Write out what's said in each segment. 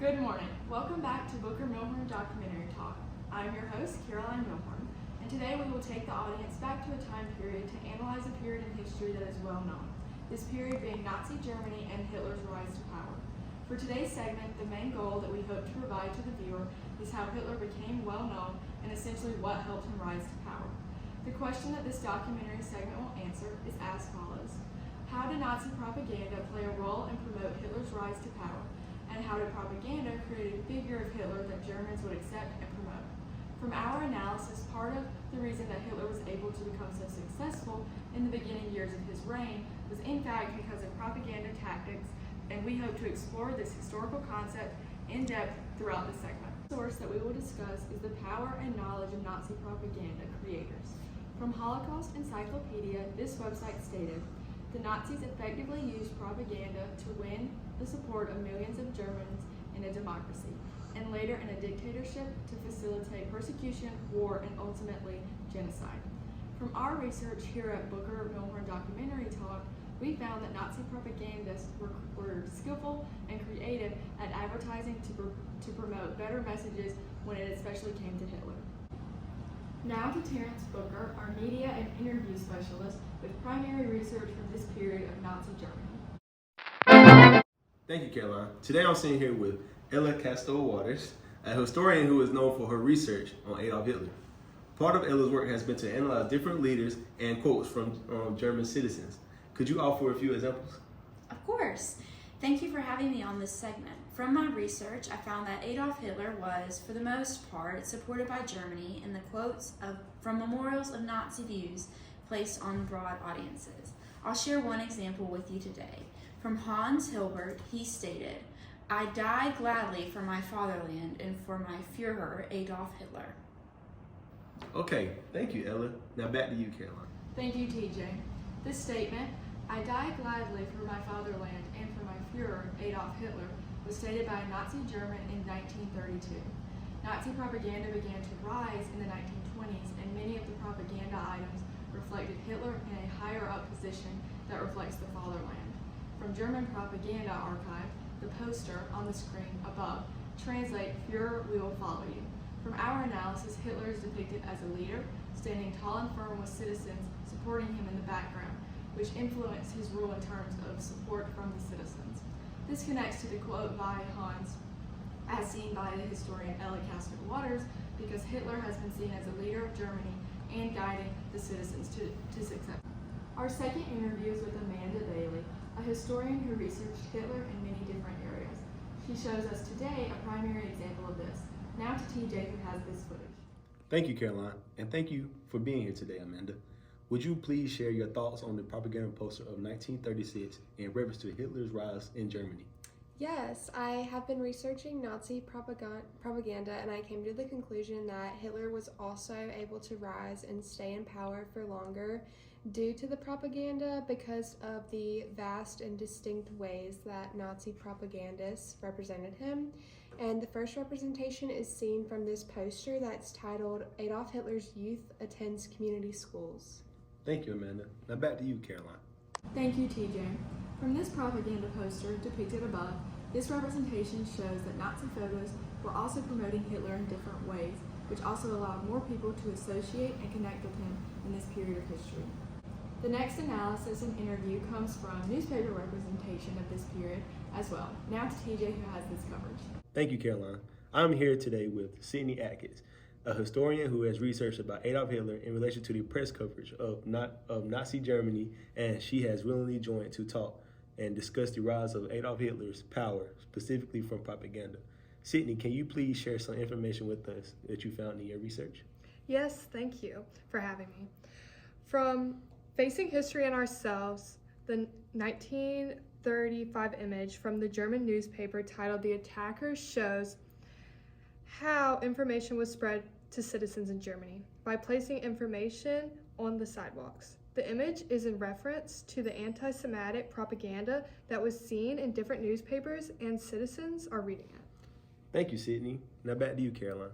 Good morning. Welcome back to Booker Milhorn Documentary Talk. I'm your host, Caroline Milhorn, and today we will take the audience back to a time period to analyze a period in history that is well known, this period being Nazi Germany and Hitler's rise to power. For today's segment, the main goal that we hope to provide to the viewer is how Hitler became well known and essentially what helped him rise to power. The question that this documentary segment will answer is as follows. How did Nazi propaganda play a role in promote Hitler's rise to power? And how did propaganda create a figure of Hitler that Germans would accept and promote? From our analysis, part of the reason that Hitler was able to become so successful in the beginning years of his reign was in fact because of propaganda tactics, and we hope to explore this historical concept in depth throughout the segment. The source that we will discuss is the power and knowledge of Nazi propaganda creators. From Holocaust Encyclopedia, this website stated, the Nazis effectively used propaganda to win the support of millions of Germans in a democracy, and later in a dictatorship to facilitate persecution, war, and ultimately genocide. From our research here at Booker Milhorn Documentary Talk, we found that Nazi propagandists were skillful and creative at advertising to promote better messages when it especially came to Hitler. Now to Terrence Booker, our media and interview specialist with primary research from this period of Nazi Germany. Thank you, Caroline. Today I'm sitting here with Ella Castor-Waters, a historian who is known for her research on Adolf Hitler. Part of Ella's work has been to analyze different leaders and quotes from German citizens. Could you offer a few examples? Of course. Thank you for having me on this segment. From my research, I found that Adolf Hitler was, for the most part, supported by Germany in the quotes from memorials of Nazi views placed on broad audiences. I'll share one example with you today. From Hans Hilbert, he stated, "I die gladly for my fatherland and for my Führer, Adolf Hitler." Okay, thank you, Ella. Now back to you, Caroline. Thank you, TJ. This statement, "I die gladly for my fatherland and for my Führer, Adolf Hitler," was stated by a Nazi German in 1932. Nazi propaganda began to rise in the 1920s, and many of the propaganda items reflected Hitler in a higher up position that reflects the fatherland. From German Propaganda Archive, the poster on the screen above translate "Führer, we will follow you." From our analysis, Hitler is depicted as a leader, standing tall and firm with citizens supporting him in the background, which influenced his rule in terms of support from the citizens. This connects to the quote by Hans, as seen by the historian Ella Castor-Waters, because Hitler has been seen as a leader of Germany and guiding the citizens to success. Our second interview is with Amanda Bailey, a historian who researched Hitler in many different areas. She shows us today a primary example of this. Now to TJ, who has this footage. Thank you, Caroline, and thank you for being here today, Amanda. Would you please share your thoughts on the propaganda poster of 1936 in reference to Hitler's rise in Germany? Yes, I have been researching Nazi propaganda, and I came to the conclusion that Hitler was also able to rise and stay in power for longer due to the propaganda because of the vast and distinct ways that Nazi propagandists represented him. And the first representation is seen from this poster that's titled "Adolf Hitler's Youth Attends Community Schools." Thank you, Amanda. Now back to you, Caroline. Thank you, TJ. From this propaganda poster depicted above, this representation shows that Nazi photos were also promoting Hitler in different ways, which also allowed more people to associate and connect with him in this period of history. The next analysis and interview comes from newspaper representation of this period as well. Now to TJ, who has this coverage. Thank you, Caroline. I'm here today with Sydney Atkins, a historian who has researched about Adolf Hitler in relation to the press coverage of Nazi Germany, and she has willingly joined to talk and discuss the rise of Adolf Hitler's power, specifically from propaganda. Sydney, can you please share some information with us that you found in your research? Yes, thank you for having me. From Facing History and Ourselves, the 1935 image from the German newspaper titled "The Attacker" shows how information was spread to citizens in Germany by placing information on the sidewalks. The image is in reference to the anti-Semitic propaganda that was seen in different newspapers, and citizens are reading it. Thank you, Sydney. Now back to you, Caroline.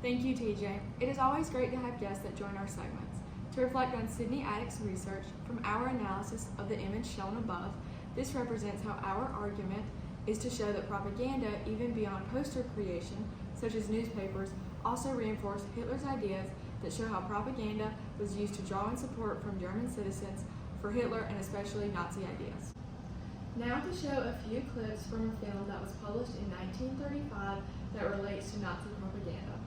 Thank you, TJ. It is always great to have guests that join our segments. To reflect on Sydney Attick's research from our analysis of the image shown above, this represents how our argument is to show that propaganda, even beyond poster creation, such as newspapers, also reinforced Hitler's ideas that show how propaganda was used to draw in support from German citizens for Hitler and especially Nazi ideas. Now to show a few clips from a film that was published in 1935 that relates to Nazi propaganda.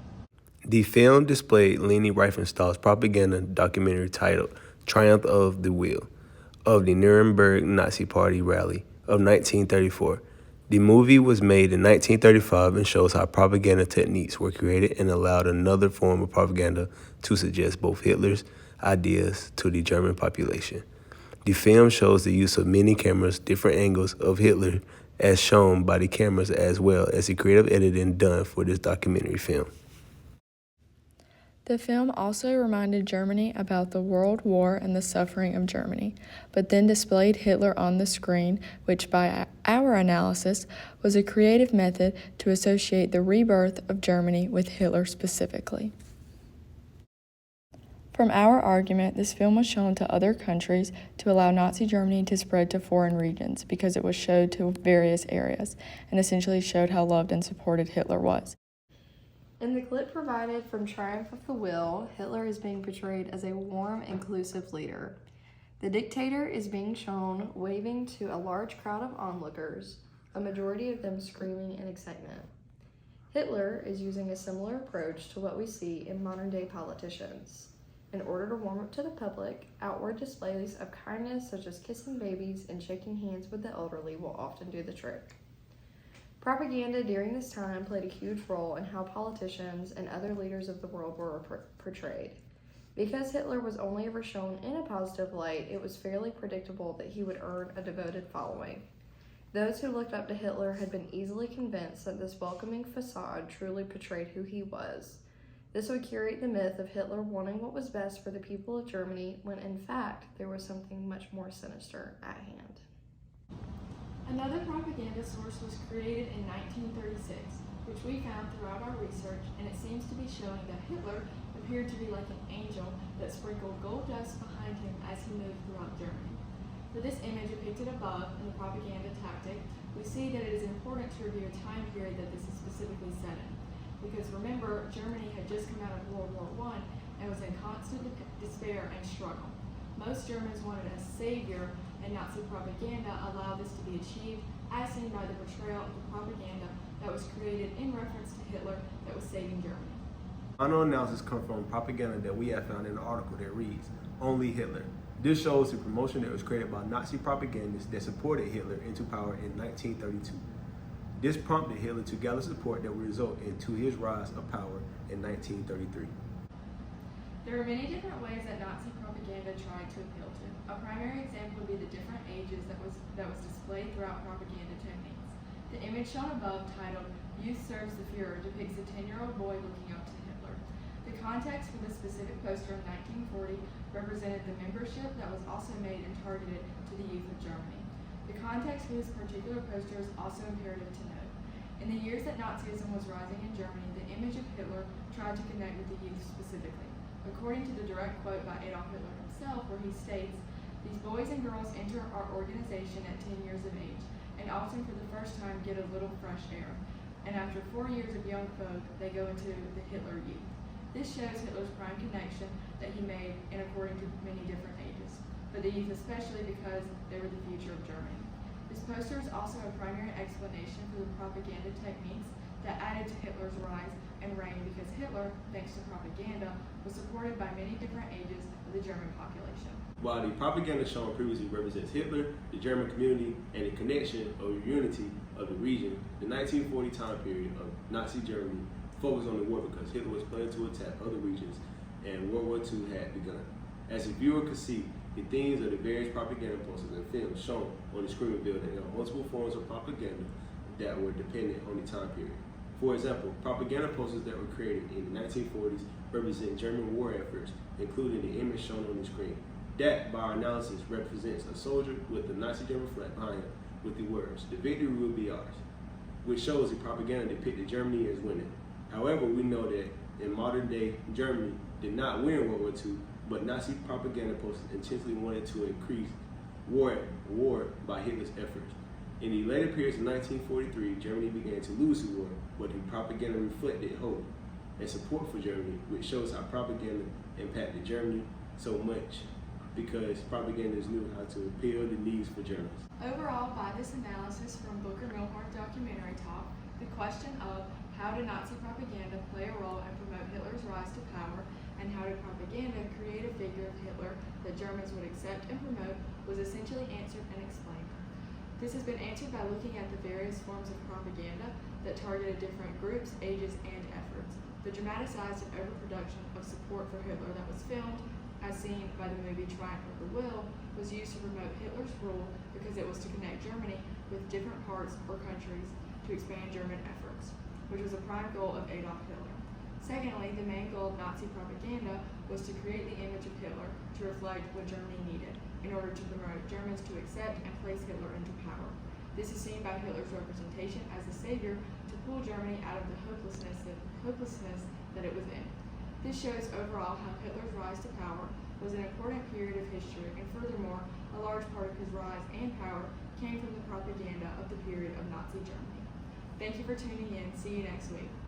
The film displayed Leni Riefenstahl's propaganda documentary titled Triumph of the Will of the Nuremberg Nazi Party rally of 1934. The movie was made in 1935 and shows how propaganda techniques were created and allowed another form of propaganda to suggest both Hitler's ideas to the German population. The film shows the use of many cameras, different angles of Hitler as shown by the cameras, as well as the creative editing done for this documentary film. The film also reminded Germany about the World War and the suffering of Germany, but then displayed Hitler on the screen, which by our analysis was a creative method to associate the rebirth of Germany with Hitler specifically. From our argument, this film was shown to other countries to allow Nazi Germany to spread to foreign regions because it was showed to various areas and essentially showed how loved and supported Hitler was. In the clip provided from Triumph of the Will, Hitler is being portrayed as a warm, inclusive leader. The dictator is being shown waving to a large crowd of onlookers, a majority of them screaming in excitement. Hitler is using a similar approach to what we see in modern-day politicians. In order to warm up to the public, outward displays of kindness such as kissing babies and shaking hands with the elderly will often do the trick. Propaganda during this time played a huge role in how politicians and other leaders of the world were portrayed. Because Hitler was only ever shown in a positive light, it was fairly predictable that he would earn a devoted following. Those who looked up to Hitler had been easily convinced that this welcoming facade truly portrayed who he was. This would curate the myth of Hitler wanting what was best for the people of Germany, when in fact there was something much more sinister at hand. Another propaganda source was created in 1936, which we found throughout our research, and it seems to be showing that Hitler appeared to be like an angel that sprinkled gold dust behind him as he moved throughout Germany. For this image depicted above in the propaganda tactic, we see that it is important to review a time period that this is specifically set in. Because remember, Germany had just come out of World War I and was in constant despair and struggle. Most Germans wanted a savior, and Nazi propaganda allowed this to be achieved, as seen by the portrayal of the propaganda that was created in reference to Hitler that was saving Germany. Final analysis comes from propaganda that we have found in an article that reads, Only Hitler. This shows the promotion that was created by Nazi propagandists that supported Hitler into power in 1932. This prompted Hitler to gather support that would result into his rise of power in 1933. There are many different ways that Nazi propaganda tried to appeal to. A primary example would be the different ages that was displayed throughout propaganda techniques. The image shown above, titled Youth Serves the Führer, depicts a 10-year-old boy looking up to Hitler. The context for the specific poster in 1940 represented the membership that was also made and targeted to the youth of Germany. The context for this particular poster is also imperative to note. In the years that Nazism was rising in Germany, the image of Hitler tried to connect with the youth specifically. According to the direct quote by Adolf Hitler himself, where he states, "These boys and girls enter our organization at 10 years of age, and often for the first time get a little fresh air. And after 4 years of young folk, they go into the Hitler Youth." This shows Hitler's prime connection that he made, and according to many different ages, but the youth especially because they were the future of Germany. This poster is also a primary explanation for the propaganda techniques that added to Hitler's rise and reign, because Hitler, thanks to propaganda, was supported by many different ages of the German population. While the propaganda shown previously represents Hitler, the German community, and the connection or unity of the region, the 1940 time period of Nazi Germany focused on the war because Hitler was planning to attack other regions and World War II had begun. As the viewer could see, the themes of the various propaganda posters and films shown on the screen reveal that there are multiple forms of propaganda that were dependent on the time period. For example, propaganda posters that were created in the 1940s represent German war efforts, including the image shown on the screen. That, by our analysis, represents a soldier with the Nazi German flag behind him with the words, "The victory will be ours," which shows the propaganda depicted Germany as winning. However, we know that in modern day, Germany did not win World War II, but Nazi propaganda posters intentionally wanted to increase war by Hitler's efforts. In the later periods of 1943, Germany began to lose the war, but the propaganda reflected hope and support for Germany, which shows how propaganda impacted Germany so much because propagandists knew how to appeal the needs for Germans. Overall, by this analysis from Booker Milhorn documentary talk, the question of how did Nazi propaganda play a role and promote Hitler's rise to power, and how did propaganda create a figure of Hitler that Germans would accept and promote was essentially answered and explained. This has been answered by looking at the various forms of propaganda that targeted different groups, ages, and efforts. The dramatized and overproduction of support for Hitler that was filmed, as seen by the movie Triumph of the Will, was used to promote Hitler's rule because it was to connect Germany with different parts or countries to expand German efforts, which was a prime goal of Adolf Hitler. Secondly, the main goal of Nazi propaganda was to create the image of Hitler to reflect what Germany needed in order to promote Germans to accept and place Hitler into power. This is seen by Hitler's representation as a savior to pull Germany out of the hopelessness that it was in. This shows overall how Hitler's rise to power was an important period of history, and furthermore, a large part of his rise and power came from the propaganda of the period of Nazi Germany. Thank you for tuning in. See you next week.